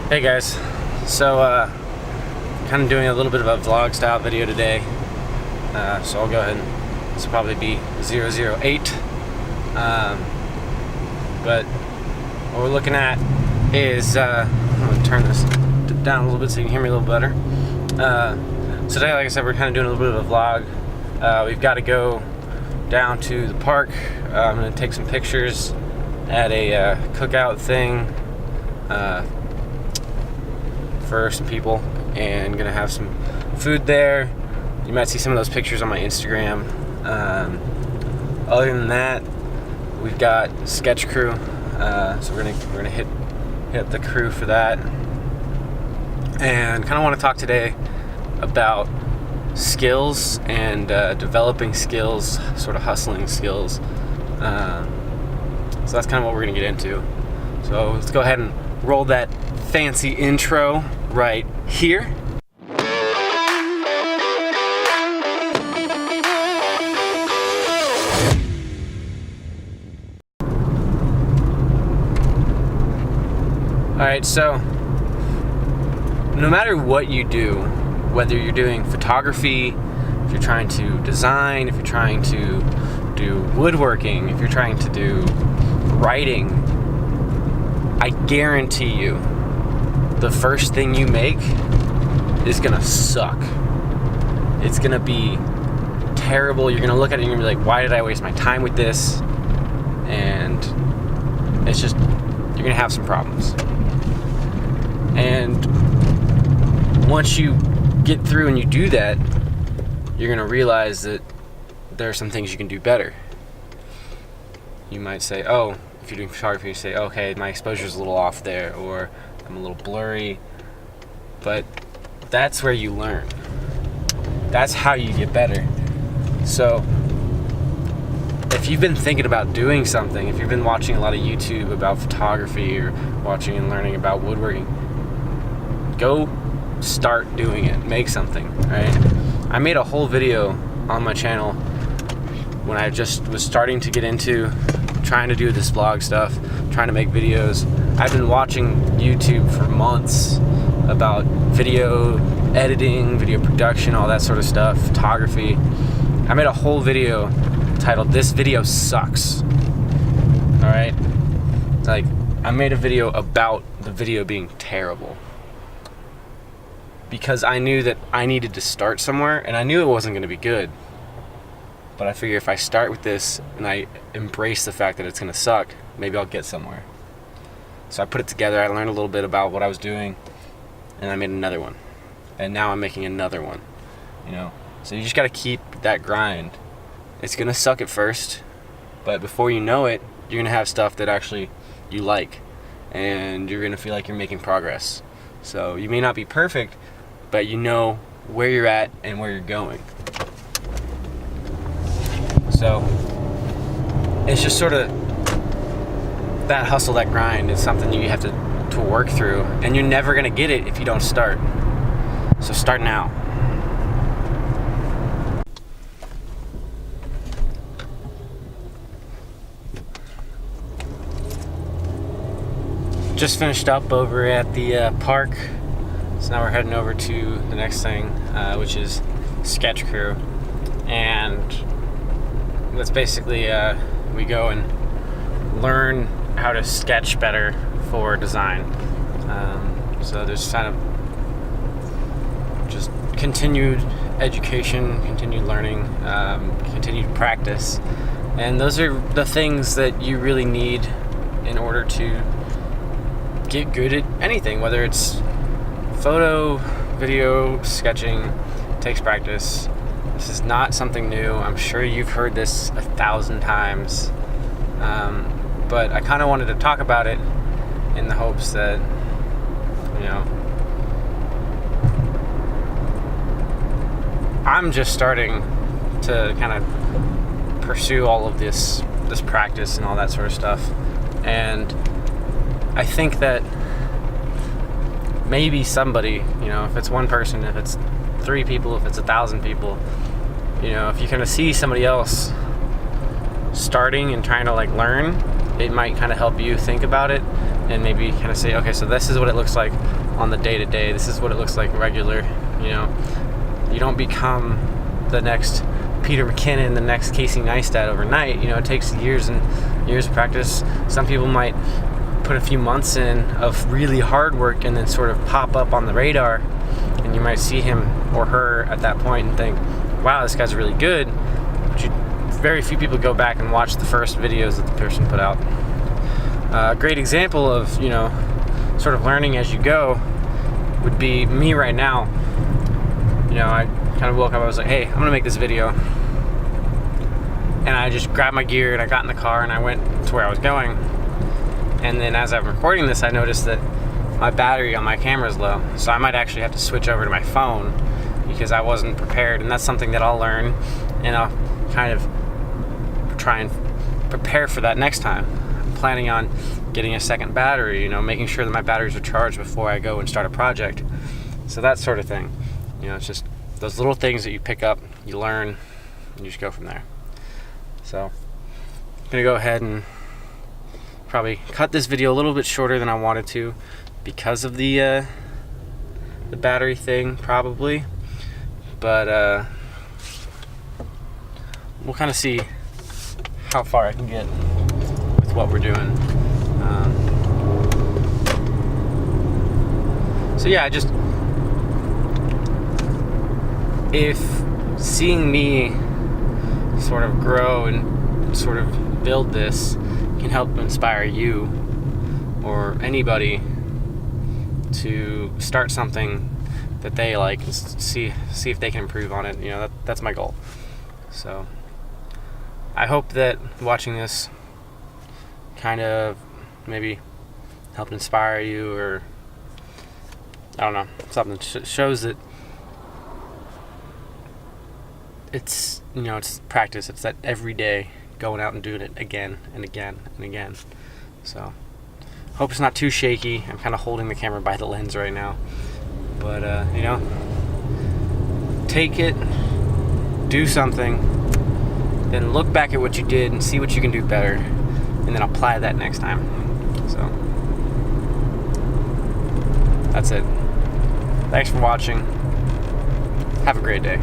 Hey guys, so kind of doing a little bit of a vlog style video today, so I'll go ahead and this will probably be 008, but what we're looking at is, I'm going to turn this down a little bit so you can hear me a little better. So today, like I said, we're kind of doing a little bit of a vlog. We've got to go down to the park. I'm going to take some pictures at a cookout thing for some people, and gonna have some food there. You might see some of those pictures on my Instagram. Other than that, we've got sketch crew, so we're gonna hit the crew for that, and kind of want to talk today about skills and developing skills, sort of hustling skills. So that's kind of what we're gonna get into. So let's go ahead and roll that fancy intro right here. Alright, so no matter what you do, whether you're doing photography, if you're trying to design, if you're trying to do woodworking, if you're trying to do writing, I guarantee you the first thing you make is gonna suck. It's gonna be terrible. You're gonna look at it and you're gonna be like, why did I waste my time with this? And it's just, you're gonna have some problems. And once you get through and you do that, you're gonna realize that there are some things you can do better. You might say, oh, if you're doing photography, you say, okay, my exposure's a little off there, or I'm a little blurry. But that's where you learn. That's how you get better. So if you've been thinking about doing something, if you've been watching a lot of YouTube about photography or watching and learning about woodworking, go start doing it. Make something, right? I made a whole video on my channel when I just was starting to get into trying to do this vlog stuff, trying to make videos. I've been watching YouTube for months about video editing, video production, all that sort of stuff, photography. I made a whole video titled "This Video Sucks." Alright? Like, I made a video about the video being terrible, because I knew that I needed to start somewhere, and I knew it wasn't going to be good. But I figure if I start with this and I embrace the fact that it's going to suck, maybe I'll get somewhere. So I put it together, I learned a little bit about what I was doing, and I made another one. And now I'm making another one, you know? So you just got to keep that grind. It's going to suck at first, but before you know it, you're going to have stuff that actually you like, and you're going to feel like you're making progress. So you may not be perfect, but you know where you're at and where you're going. So it's just sort of that hustle, that grind is something you have to work through, and you're never going to get it if you don't start. So start now. Just finished up over at the park, so now we're heading over to the next thing, which is sketch crew. And that's basically, we go and learn how to sketch better for design. So there's kind of just continued education, continued learning, continued practice. And those are the things that you really need in order to get good at anything, whether it's photo, video, sketching. It takes practice. This is not something new. I'm sure you've heard this 1,000 times. But I kind of wanted to talk about it in the hopes that, you know, I'm just starting to kind of pursue all of this practice and all that sort of stuff. And I think that maybe somebody, you know, if it's one person, if it's 3 people, if it's 1,000 people, you know, if you kind of see somebody else starting and trying to like learn, it might kind of help you think about it and maybe kind of say, okay, so this is what it looks like on the day-to-day. This is what it looks like regular. You know, you don't become the next Peter McKinnon, the next Casey Neistat overnight. You know, it takes years and years of practice. Some people might put a few months in of really hard work and then sort of pop up on the radar, and you might see him or her at that point and think, wow, this guy's really good. But very few people go back and watch the first videos that the person put out. A great example of, you know, sort of learning as you go would be me right now. You know, I kind of woke up, I was like, hey, I'm gonna make this video. And I just grabbed my gear and I got in the car and I went to where I was going. And then as I'm recording this, I noticed that my battery on my camera is low. So I might actually have to switch over to my phone because I wasn't prepared. And that's something that I'll learn, and I'll kind of try and prepare for that next time. I'm planning on getting a second battery, you know, making sure that my batteries are charged before I go and start a project. So that sort of thing. You know, it's just those little things that you pick up, you learn, and you just go from there. So I'm gonna go ahead and probably cut this video a little bit shorter than I wanted to because of the battery thing, probably. But we'll kind of see how far I can get with what we're doing. So yeah, if seeing me sort of grow and sort of build this can help inspire you or anybody to start something that they like and see if they can improve on it, you know, that's my goal. So I hope that watching this kind of maybe helped inspire you, or I don't know, something that shows that it's, you know, it's practice. It's that every day going out and doing it again and again and again. So hope it's not too shaky. I'm kind of holding the camera by the lens right now, but you know, take it, do something, then look back at what you did and see what you can do better, and then apply that next time. So that's it. Thanks for watching. Have a great day.